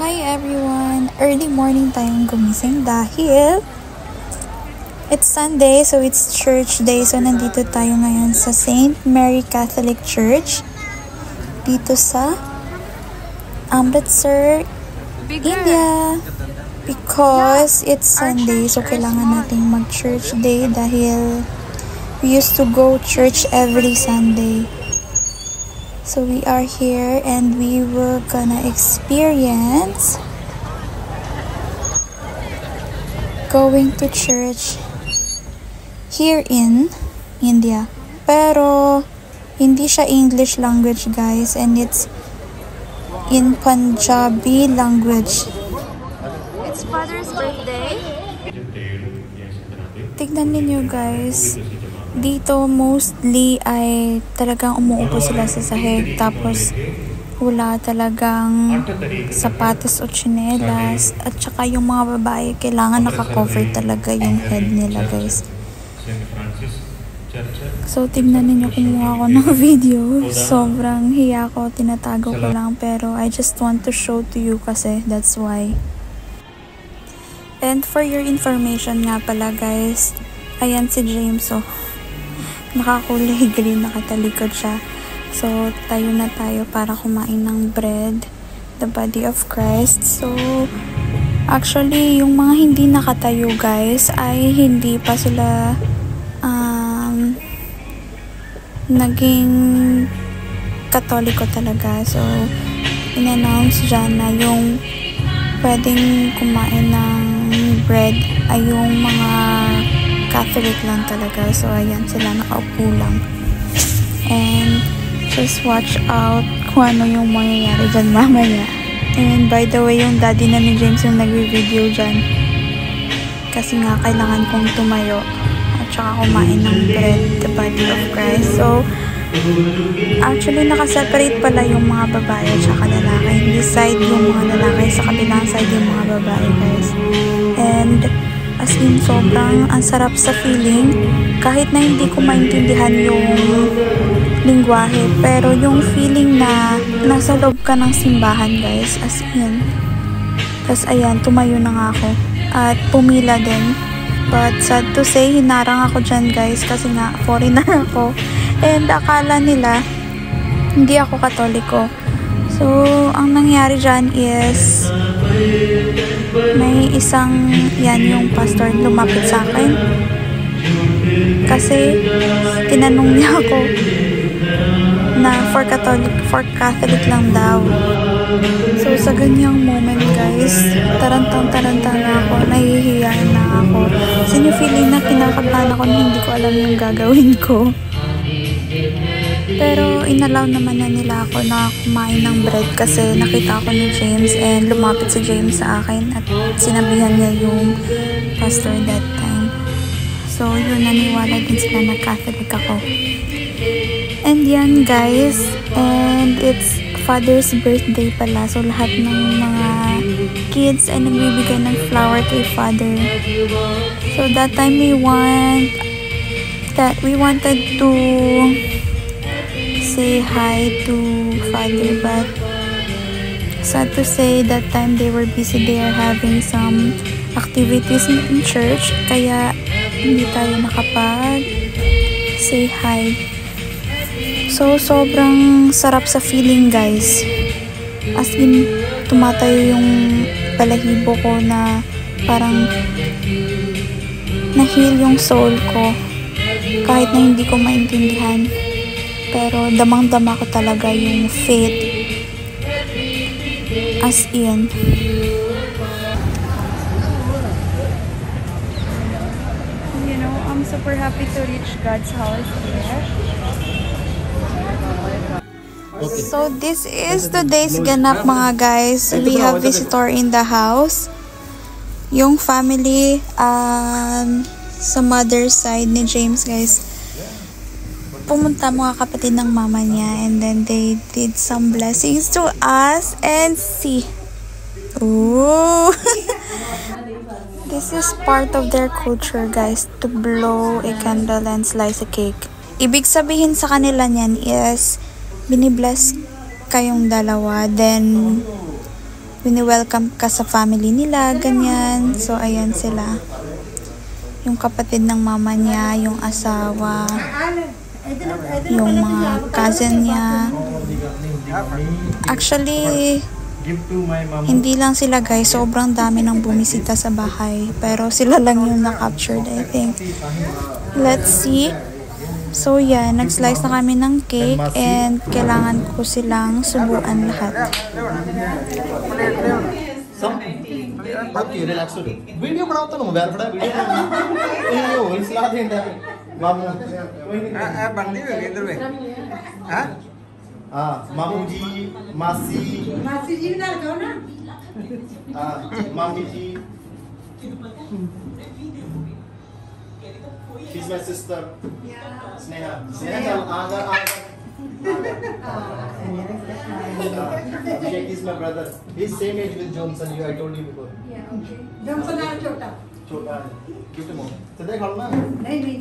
Hi everyone! Early morning tayong gumising dahil it's Sunday, so it's church day. So nandito tayo ngayon sa St. Mary Catholic Church dito sa Amritsar, India. Because it's Sunday, so kailangan nating mag-church day dahil we used to go church every Sunday. So we are here and we will gonna experience going to church here in India. Pero hindi siya English language, guys, and it's in Punjabi language. It's Father's birthday. Tignan ninyo, guys. Dito mostly ay talagang umuupo sila sa sahig, tapos wala talagang sapatos o tsinelas, at saka yung mga babae kailangan naka-cover talaga yung head nila, guys. So tignan ninyo, kumuha ako ng video. Sobrang hiya ko, tinatago ko lang, pero I just want to show to you kasi that's why. And for your information nga pala, guys, ayan si James, oh. Nakakulay green, nakatalikod siya. So, tayo na tayo para kumain ng bread, the body of Christ. So, actually, yung mga hindi nakatayo, guys, ay hindi pa sila naging Katoliko talaga. So, in-announce dyan na yung pwedeng kumain ng bread ay yung mga Catholic lang talaga. So, ayan sila, nakaupo lang. And, just watch out kung ano yung mangyayari dyan mamaya. And, by the way, yung daddy na ni James yung nag-video dyan. Kasi nga, kailangan kong tumayo. At saka kumain ng bread, the body of Christ. So, actually, nakaseparate pala yung mga babae at saka lalaki. This side yung mga lalaki, sa kabilang side yung mga babae, guys. And, as in, sobrang ang sarap sa feeling. Kahit na hindi ko maintindihan yung lingwahe, pero yung feeling na nasa loob ka ng simbahan, guys, as in. Tapos, ayan, tumayo na nga ako. At pumila din. But, sad to say, hinarang ako dyan, guys, kasi nga, foreigner ako. And, akala nila, hindi ako Katoliko. So, ang nangyari dyan is, may isang, yan yung pastor, lumapit sa akin. Kasi, tinanong niya ako na for Catholic lang daw. So, sa ganyang moment, guys, tarantang-taranta na ako, nahihiya na ako. Kasi yung feeling na kinakabahan ako na hindi ko alam yung gagawin ko. Pero inalaw naman na nila ako na kumain ng bread kasi nakita ko ni James and lumapit si James sa akin at sinabihan niya yung pastor that time. So yun, naniwala din sila na Catholic ako. And yan, guys, and it's Father's birthday pala. So lahat ng mga kids ay nagbibigay ng flower kay Father. So that time we wanted to say hi to Father, but sad to say that time they were busy. They are having some activities in church, kaya hindi tayo nakapag say hi. So sobrang sarap sa feeling, guys, as in tumatayo yung balahibo ko na parang na-heal yung soul ko kahit na hindi ko maintindihan. Pero damang-dama ko talaga yung faith. As in. You know, I'm super happy to reach God's house here. Okay. So, this is today's ganap, mga guys. We have visitor in the house. Yung family sa mother's side ni James, guys. Pumunta mga kapatid ng mama niya, and then they did some blessings to us, and see. Ooh. This is part of their culture, guys, to blow a candle and slice a cake. Ibig sabihin sa kanila niyan is binibless kayong dalawa, then wini-welcome ka sa family nila, ganyan. So, ayan sila. Yung kapatid ng mama niya, yung asawa, yung mga cousin niya. Actually, hindi lang sila guys, sobrang dami ng bumisita sa bahay. Pero sila lang yung na-captured, I think. Let's see. So yan, nag-slice na kami ng cake and kailangan ko silang subuan lahat. Video बनाओ तो मोबाइल फड़ा वीडियो नहीं हो इसला देंदा मामू आ बनदी है इधर में हां हां मामू जी मासी जी भी ना लगाओ ना हां मामी जी she's my sister Sneha Sneha Agha Abhishek is my brother. He's same age with Johnson. I told you before. Yeah, okay. Johnson is छोटा. छोटा है. Give to mom. सिद्धार्थ खाओ ना. नहीं.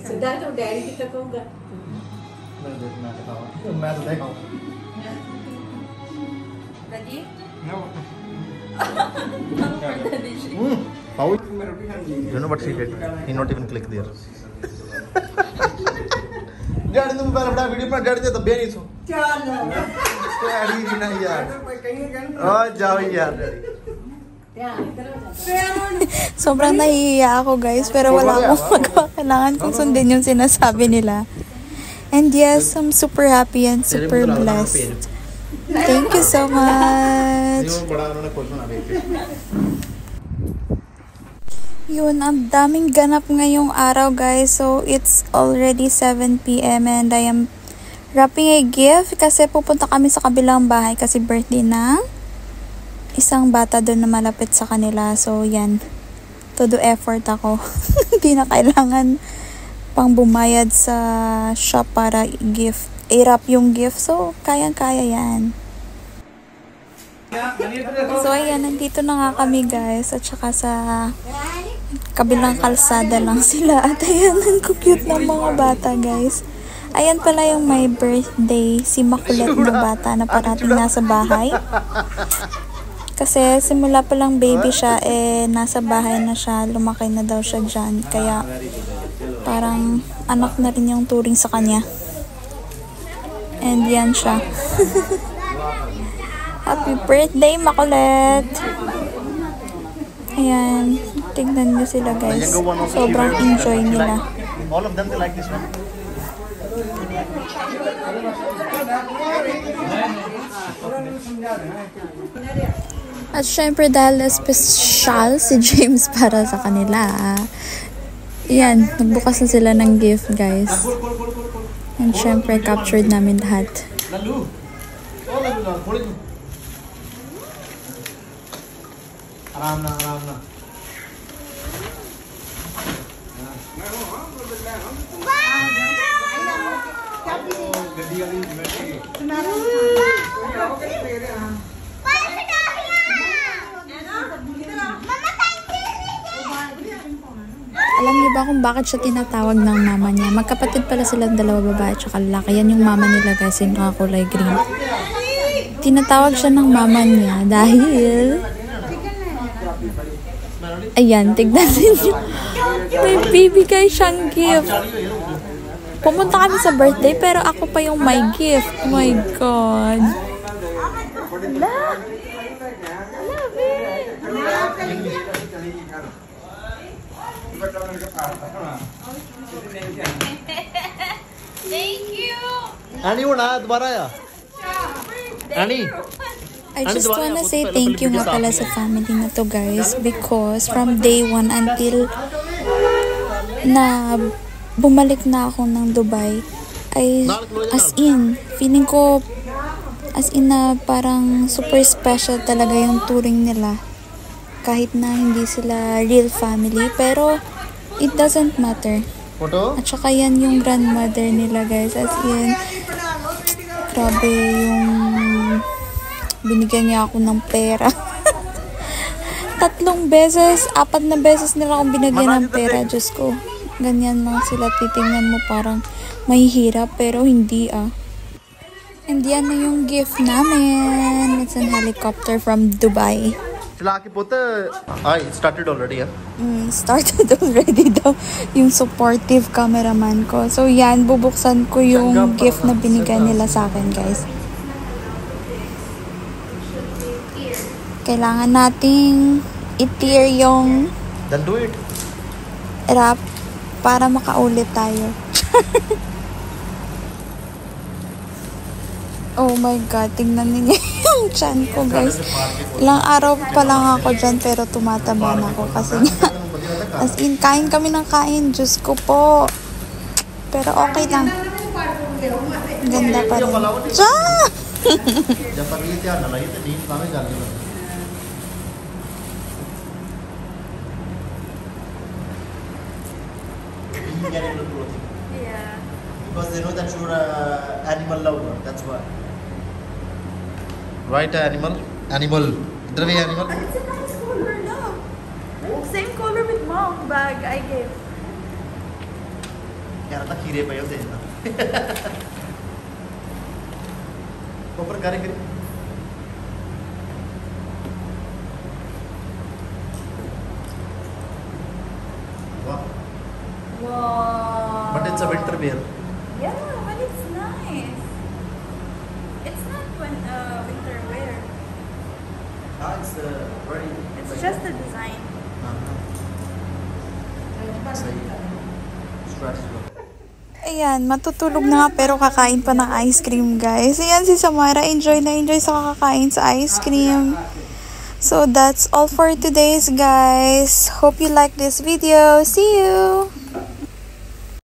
सिद्धार्थ तो डैडी की तक होगा. मैं खाऊँ. मैं सिद्धार्थ खाऊँ. दादी? No. Paul? You know what she did? He not even click there. Daddy ने मोबाइल फड़ा वीडियो बना डैडी ने दबे नहीं सो चलो डैडी जी ना यार ओ जाओ यार Sobrang nahihiya ako guys, pero wala akong magawa. Kailangan kong sundin yung sinasabi nila. And yes, I'm super happy and super blessed. Thank you so much. Yun, ang daming ganap ngayong araw guys. So, it's already 7 p.m. and I am wrapping a gift kasi pupunta kami sa kabilang bahay kasi birthday ng isang bata doon na malapit sa kanila. So, yan. Todo effort ako. Hindi na kailangan pang bumayad sa shop para i-wrap yung gift. So, kayang-kaya yan. So, ayan. Nandito na nga kami guys. At saka sa kabilang kalsada lang sila. At ayan, ang cute ng mga bata guys. Ayan pala yung my birthday, si makulit na bata na parating nasa bahay. Kasi simula pa lang baby siya, nasa bahay na siya, lumaki na daw siya dyan. Kaya parang anak na rin yung turing sa kanya. And yan siya. Happy birthday, makulit! Ayan, tignan nyo sila guys. Sobrang enjoy nila. All of them they like this one. At syempre dahil special si James para sa kanila. Yan, nagbukas na sila ng gift guys. And syempre captured namin lahat. आराम ना Alam niyo ba kung bakit siya tinatawag ng mama niya? Magkapatid pala silang dalawa, babae at lalaki. Yan yung mama nila guys, yung kulay green. Tinatawag siya ng mama niya dahil ayan, tignan niyo. May bibigay siyang gift. Pumunta kami sa birthday pero ako pa yung may gift. Oh my God. Thank you. Ani वो ना दोबारा आया Ani I just wanna say thank you nga pala sa family na to guys, because from day 1 until na bumalik na ako ng Dubai ay as in, feeling ko as in na parang super special talaga yung touring nila. Kahit na hindi sila real family, pero it doesn't matter. At saka yan yung grandmother nila guys, as in grabe yung binigyan niya ako ng pera. 3 beses, 4 na beses nila akong binigyan ng pera. Diyos ko, ganyan lang sila, titingnan mo parang mahihirap pero hindi And yan na yung gift namin. It's a helicopter from Dubai. It started already, yeah? Started already daw yung supportive cameraman ko. So yan, bubuksan ko yung gift na binigay nila sa akin, guys. Kailangan nating i-tear yung Then do it. wrap para makaulit tayo. Oh my God, tingnan niyo yung chan ko, guys. Ilang araw pa lang ako dyan, pero tumataba na ako. Kasi nga, as in, kain kami ng kain. Diyos ko po. Pero okay lang. Ganda pa rin. Tiya! Yeah. Because they know that you're an animal lover, that's why. Right, animal? Animal. Idhar bhi animal. It's a nice color, no? Same color with mom bag I gave. Kya rata khire pe hote na. Upar kare kare. Wow. Wow. But it's a winter wear. Yeah, but it's nice. It's not winter wear. It's very. It's just the design. Stressful. Ayan, matutulog na nga pero kakain pa ng ice cream, guys. Ayan, si Samara enjoy na enjoy sa kakakain sa ice cream. So that's all for today's, guys. Hope you like this video. See you!